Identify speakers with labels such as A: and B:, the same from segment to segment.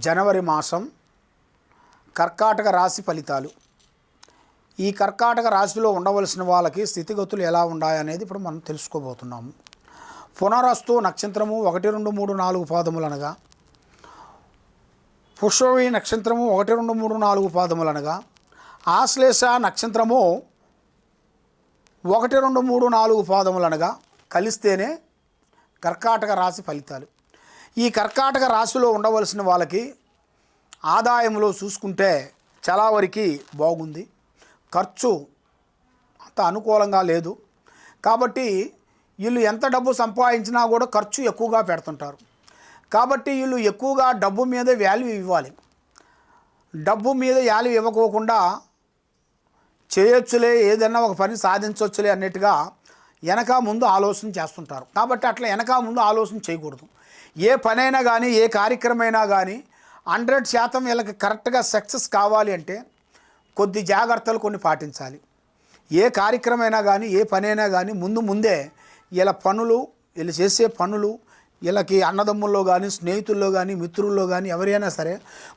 A: జనవరి మాసం కర్కాటక రాశి ఫలితాలు. ఈ కర్కాటక రాశిలో ఉండవలసిన వాళ్ళకి స్థితిగతులు ఎలా ఉన్నాయనేది ఇప్పుడు మనం తెలుసుకోబోతున్నాము. పునరస్తు నక్షత్రము 1, 2, 3, 4 పాదములు అనగా, పుష్యమి నక్షత్రము 1, 2, 3, 4 పాదములు అనగా, ఆశ్లేష నక్షత్రము 1, 2, 3, 4 పాదములు అనగా కలిస్తేనే కర్కాటక రాశి ఫలితాలు. ఈ కర్కాటక రాశిలో ఉండవలసిన వాళ్ళకి ఆదాయంలో చూసుకుంటే చాలా వరకు బాగుంది, ఖర్చు అంత అనుకూలంగా లేదు. కాబట్టి వీళ్ళు ఎంత డబ్బు సంపాదించినా కూడా ఖర్చు ఎక్కువగా పెడుతుంటారు. కాబట్టి వీళ్ళు ఎక్కువగా డబ్బు మీద వాల్యూ ఇవ్వాలి. డబ్బు మీద వాల్యూ ఇవ్వకోకుండా చేయొచ్చులే, ఏదైనా ఒక పని సాధించవచ్చులే అన్నట్టుగా వెనక ముందు ఆలోచన చేస్తుంటారు. కాబట్టి అట్లా వెనక ముందు ఆలోచన చేయకూడదు. ఏ పనైనా కానీ, ఏ కార్యక్రమైనా కానీ 100% వీళ్ళకి కరెక్ట్గా సక్సెస్ కావాలి అంటే కొద్ది జాగ్రత్తలు కొన్ని పాటించాలి. ఏ కార్యక్రమైనా కానీ, ఏ పనైనా కానీ ముందే వీళ్ళ పనులు, వీళ్ళు చేసే పనులు, వీళ్ళకి అన్నదమ్ముల్లో కానీ, స్నేహితుల్లో కానీ, మిత్రుల్లో కానీ ఎవరైనా సరే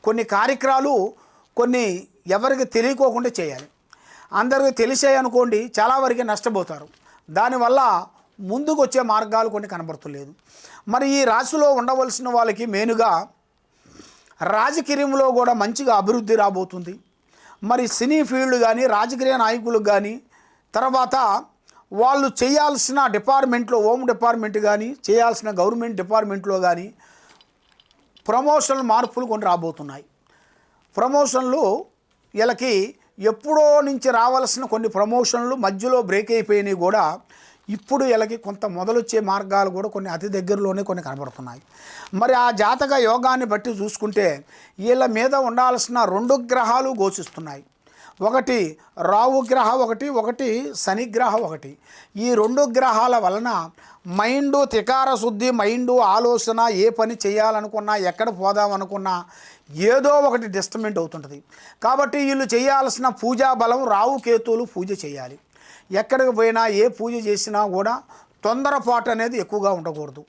A: కొన్ని కార్యక్రమాలు కొన్ని ఎవరికి తెలియకోకుండా చేయాలి. అందరికీ తెలిసాయి అనుకోండి, చాలా వరకు నష్టపోతారు. దానివల్ల ముందుకు వచ్చే మార్గాలు కొన్ని కనబడతలేదు. మరి ఈ రాశిలో ఉండవలసిన వాళ్ళకి మెయిన్గా రాజకీయంలో కూడా మంచిగా అభివృద్ధి రాబోతుంది. మరి సినీ ఫీల్డ్ కానీ, రాజకీయ నాయకులకు కానీ, తర్వాత వాళ్ళు చేయాల్సిన డిపార్ట్మెంట్లో, హోమ్ డిపార్ట్మెంట్ కానీ, చేయాల్సిన గవర్నమెంట్ డిపార్ట్మెంట్లో కానీ ప్రమోషనల్ మార్పులు కొన్ని రాబోతున్నాయి. ప్రమోషన్లు వీళ్ళకి ఎప్పుడో నుంచి రావాల్సిన కొన్ని ప్రమోషన్లు మధ్యలో బ్రేక్ అయిపోయినాయి కూడా ఇప్పుడు వీళ్ళకి కొంత మొదలొచ్చే మార్గాలు కూడా కొన్ని అతి దగ్గరలోనే కొన్ని కనబడుతున్నాయి. మరి ఆ జాతక యోగాన్ని బట్టి చూసుకుంటే వీళ్ళ మీద ఉండాల్సిన 2 గ్రహాలు గోచిస్తున్నాయి. ఒకటి రాహు గ్రహం, ఒకటి శనిగ్రహం. ఈ 2 గ్రహాల వలన మైండు త్రికార శుద్ధి, మైండు ఆలోచన, ఏ పని చేయాలనుకున్నా, ఎక్కడ పోదామనుకున్నా ఏదో ఒకటి డిస్టర్బెంట్ అవుతుంటుంది. కాబట్టి వీళ్ళు చేయాల్సిన పూజా బలం రాహు కేతువులు పూజ చేయాలి. ఎక్కడికి పోయినా ఏ పూజ చేసినా కూడా తొందరపాటు అనేది ఎక్కువగా ఉండకూడదు.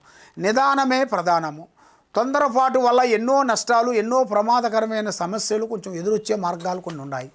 A: నిదానమే ప్రధానము. తొందరపాటు వల్ల ఎన్నో నష్టాలు, ఎన్నో ప్రమాదకరమైన సమస్యలు కొంచెం ఎదురొచ్చే మార్గాలు కొన్ని ఉన్నాయి.